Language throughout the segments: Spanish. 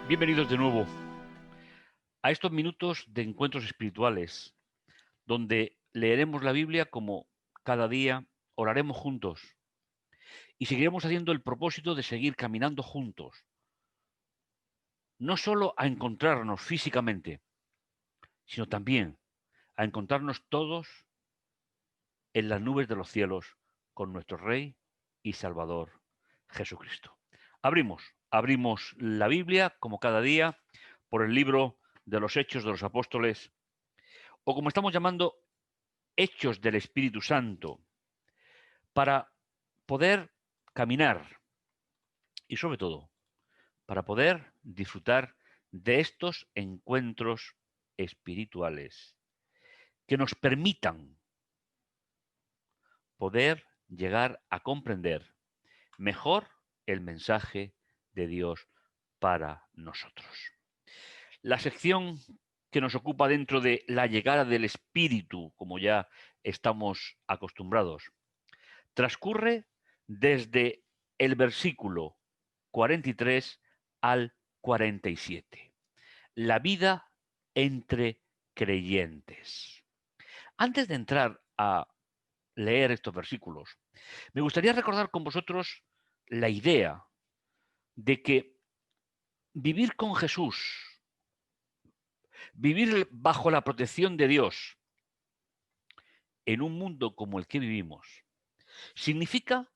Bienvenidos de nuevo a estos minutos de encuentros espirituales, donde leeremos la Biblia como cada día, oraremos juntos y seguiremos haciendo el propósito de seguir caminando juntos, no solo a encontrarnos físicamente, sino también a encontrarnos todos en las nubes de los cielos con nuestro Rey y Salvador Jesucristo. Abrimos la Biblia como cada día por el libro de los Hechos de los Apóstoles, o como estamos llamando, Hechos del Espíritu Santo, para poder caminar y sobre todo para poder disfrutar de estos encuentros espirituales que nos permitan poder llegar a comprender mejor el mensaje de Dios para nosotros. La sección que nos ocupa dentro de la llegada del Espíritu, como ya estamos acostumbrados, transcurre desde el versículo 43 al 47. La vida entre creyentes. Antes de entrar a leer estos versículos, me gustaría recordar con vosotros la idea de que vivir con Jesús, vivir bajo la protección de Dios en un mundo como el que vivimos, significa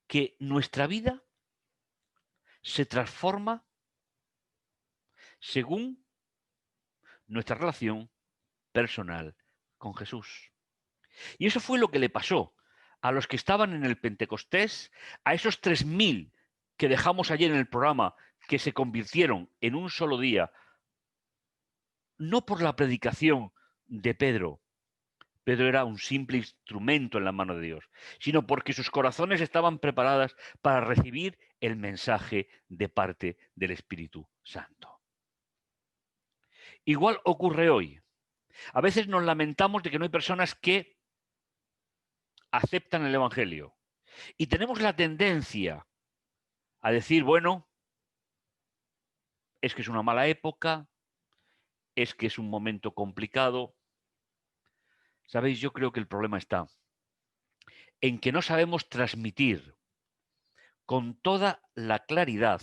que nuestra vida se transforma según nuestra relación personal con Jesús. Y eso fue lo que le pasó a los que estaban en el Pentecostés, a esos 3000 que dejamos ayer en el programa, que se convirtieron en un solo día, no por la predicación de Pedro. Pedro era un simple instrumento en la mano de Dios, sino porque sus corazones estaban preparadas para recibir el mensaje de parte del Espíritu Santo. Igual ocurre hoy. A veces nos lamentamos de que no hay personas que aceptan el Evangelio. Y tenemos la tendencia a decir, bueno, es que es una mala época, es que es un momento complicado. ¿Sabéis? Yo creo que el problema está en que no sabemos transmitir con toda la claridad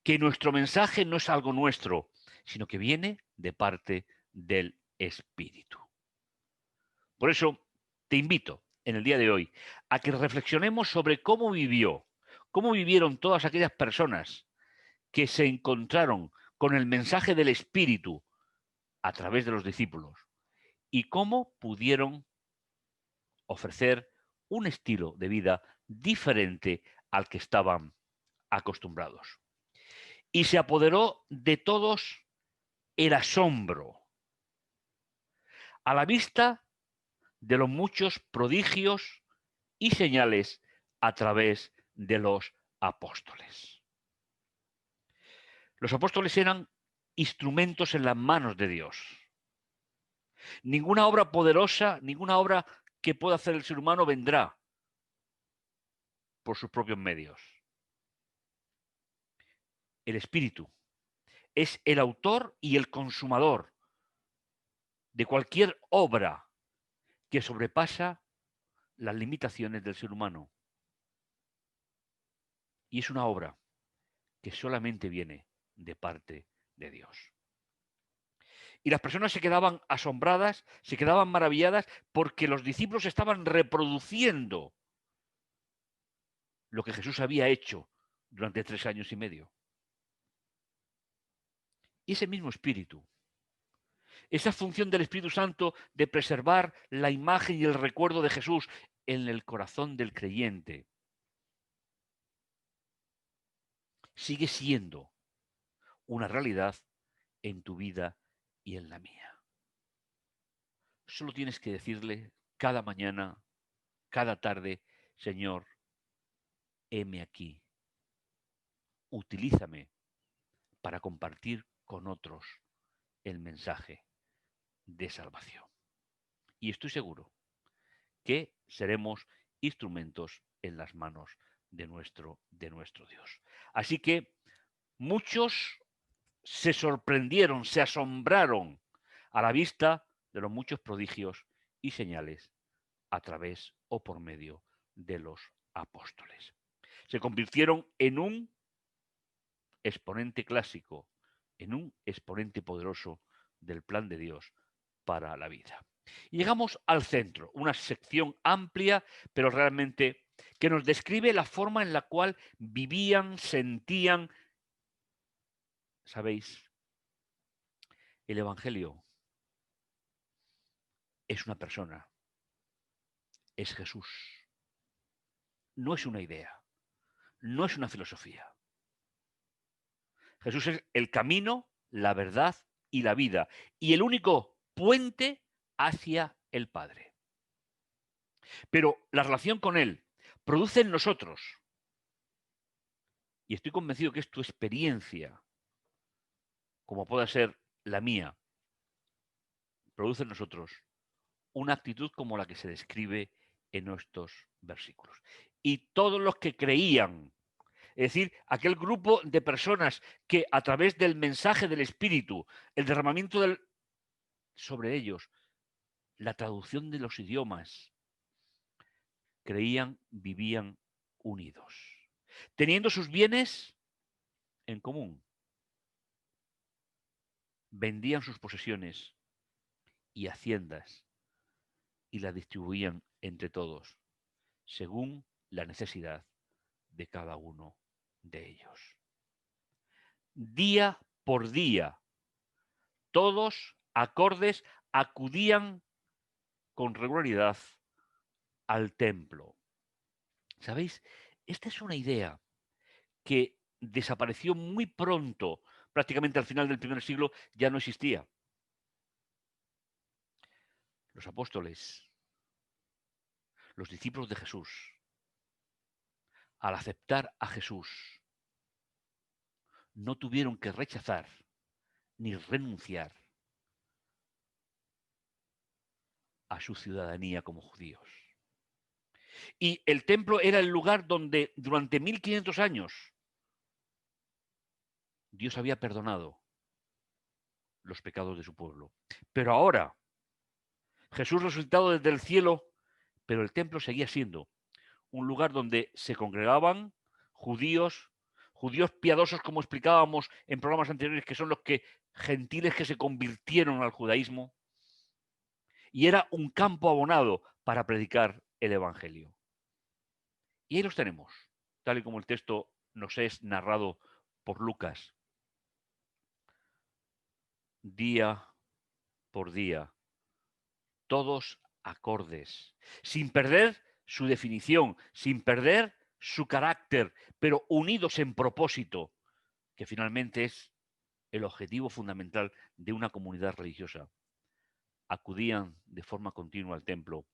que nuestro mensaje no es algo nuestro, sino que viene de parte del Espíritu. Por eso te invito en el día de hoy a que reflexionemos sobre cómo vivieron todas aquellas personas que se encontraron con el mensaje del Espíritu a través de los discípulos y cómo pudieron ofrecer un estilo de vida diferente al que estaban acostumbrados. Y se apoderó de todos el asombro a la vista de los muchos prodigios y señales a través de los apóstoles. Los apóstoles eran instrumentos en las manos de Dios. Ninguna obra poderosa, ninguna obra que pueda hacer el ser humano vendrá por sus propios medios. El Espíritu es el autor y el consumador de cualquier obra que sobrepasa las limitaciones del ser humano. Y es una obra que solamente viene de parte de Dios. Y las personas se quedaban asombradas, se quedaban maravilladas porque los discípulos estaban reproduciendo lo que Jesús había hecho durante 3 años y medio. Y ese mismo espíritu esa función del Espíritu Santo de preservar la imagen y el recuerdo de Jesús en el corazón del creyente, sigue siendo una realidad en tu vida y en la mía. Solo tienes que decirle cada mañana, cada tarde: Señor, heme aquí, utilízame para compartir con otros el mensaje de salvación. Y estoy seguro que seremos instrumentos en las manos de nuestro Dios. Así que muchos se sorprendieron, se asombraron a la vista de los muchos prodigios y señales a través o por medio de los apóstoles. Se convirtieron en un exponente clásico, en un exponente poderoso del plan de Dios para la vida. Y llegamos al centro, una sección amplia, pero realmente que nos describe la forma en la cual vivían, sentían. ¿Sabéis? El Evangelio es una persona, es Jesús. No es una idea, no es una filosofía. Jesús es el camino, la verdad y la vida, y el único puente hacia el Padre. Pero la relación con Él produce en nosotros, y estoy convencido que es tu experiencia, como pueda ser la mía, produce en nosotros una actitud como la que se describe en estos versículos. Y todos los que creían, es decir, aquel grupo de personas que a través del mensaje del Espíritu, el derramamiento sobre ellos, la traducción de los idiomas, creían, vivían unidos, teniendo sus bienes en común, vendían sus posesiones y haciendas y las distribuían entre todos, según la necesidad de cada uno de ellos. Día por día, todos acordes acudían con regularidad al templo. ¿Sabéis? Esta es una idea que desapareció muy pronto, prácticamente al final del primer siglo ya no existía. Los apóstoles, los discípulos de Jesús, al aceptar a Jesús, no tuvieron que rechazar ni renunciar a su ciudadanía como judíos. Y el templo era el lugar donde durante 1500 años Dios había perdonado los pecados de su pueblo. Pero ahora Jesús resucitado desde el cielo, pero el templo seguía siendo un lugar donde se congregaban judíos, judíos piadosos, como explicábamos en programas anteriores, que son los que gentiles que se convirtieron al judaísmo, y era un campo abonado para predicar el Evangelio. Y ahí los tenemos, tal y como el texto nos es narrado por Lucas. Día por día, todos acordes, sin perder su definición, sin perder su carácter, pero unidos en propósito, que finalmente es el objetivo fundamental de una comunidad religiosa. Acudían de forma continua al templo,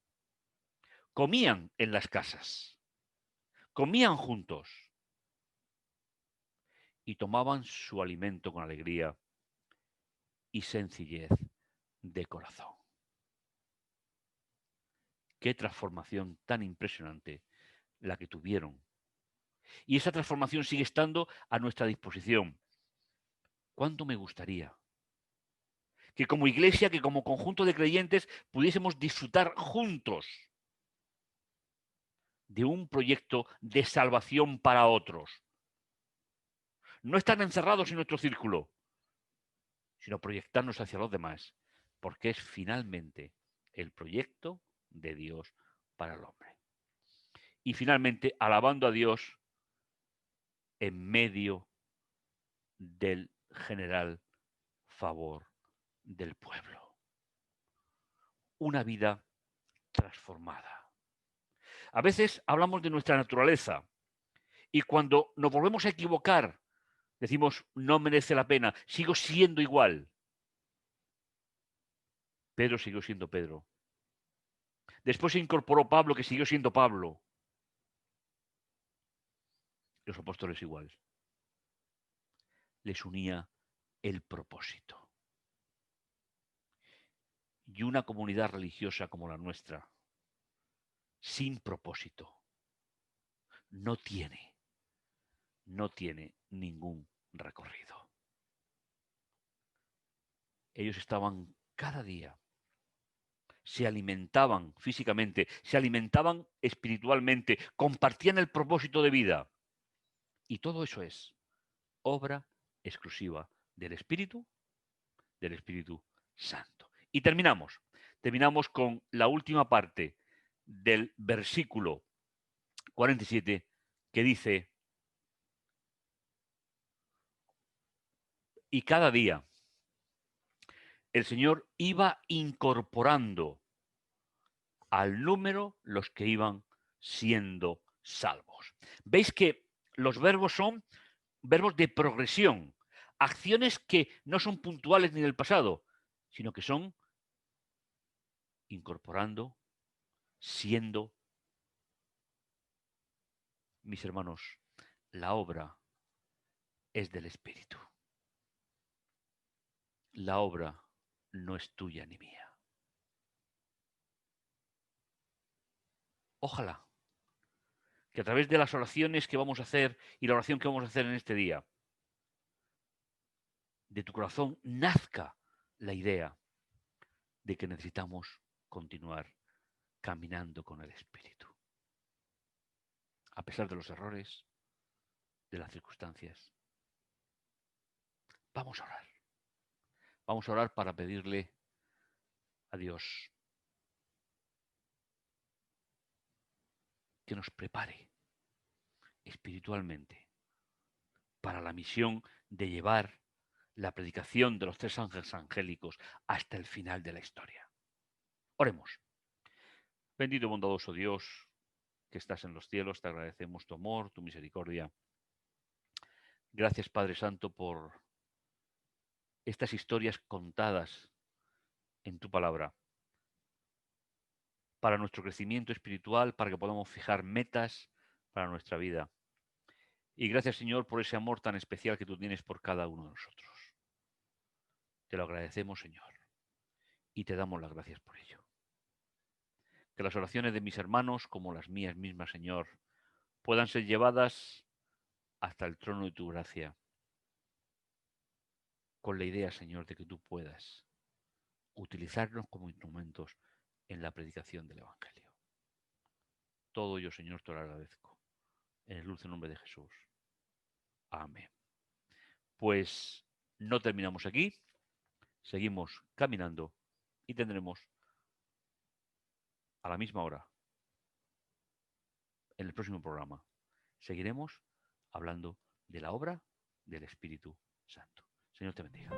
comían en las casas, comían juntos y tomaban su alimento con alegría y sencillez de corazón. Qué transformación tan impresionante la que tuvieron. Y esa transformación sigue estando a nuestra disposición. ¿Cuánto me gustaría que como iglesia, que como conjunto de creyentes, pudiésemos disfrutar juntos de un proyecto de salvación para otros? No estar encerrados en nuestro círculo, sino proyectarnos hacia los demás, porque es finalmente el proyecto de Dios para el hombre. Y finalmente, alabando a Dios en medio del general favor del pueblo. una vida transformada. A veces hablamos de nuestra naturaleza y cuando nos volvemos a equivocar, decimos, no merece la pena, sigo siendo igual. Pedro siguió siendo Pedro. Después se incorporó Pablo, que siguió siendo Pablo. Los apóstoles igual. Les unía el propósito. Y una comunidad religiosa como la nuestra, sin propósito, no tiene ningún recorrido. Ellos estaban cada día, se alimentaban físicamente, se alimentaban espiritualmente, compartían el propósito de vida. Y todo eso es obra exclusiva del Espíritu Santo. Y terminamos con la última parte del versículo 47 que dice, y cada día el Señor iba incorporando al número los que iban siendo salvos. ¿Veis que los verbos son verbos de progresión? Acciones que no son puntuales ni del pasado, sino que son incorporando, siendo. Mis hermanos, la obra es del Espíritu. La obra no es tuya ni mía. Ojalá que a través de las oraciones que vamos a hacer y la oración que vamos a hacer en este día, de tu corazón nazca la idea de que necesitamos continuar caminando con el Espíritu. A pesar de los errores, de las circunstancias. Vamos a orar. Vamos a orar para pedirle a Dios que nos prepare espiritualmente para la misión de llevar la predicación de los 3 ángeles angélicos hasta el final de la historia. Oremos. Bendito y bondadoso Dios, que estás en los cielos, te agradecemos tu amor, tu misericordia. Gracias, Padre Santo, por estas historias contadas en tu palabra, para nuestro crecimiento espiritual, para que podamos fijar metas para nuestra vida. Y gracias, Señor, por ese amor tan especial que tú tienes por cada uno de nosotros. Te lo agradecemos, Señor, y te damos las gracias por ello. Que las oraciones de mis hermanos, como las mías mismas, Señor, puedan ser llevadas hasta el trono de tu gracia, con la idea, Señor, de que tú puedas utilizarnos como instrumentos en la predicación del Evangelio. Todo ello, Señor, te lo agradezco. En el dulce nombre de Jesús. Amén. Pues no terminamos aquí, seguimos caminando y tendremos a la misma hora, en el próximo programa, seguiremos hablando de la obra del Espíritu Santo. Señor te bendiga.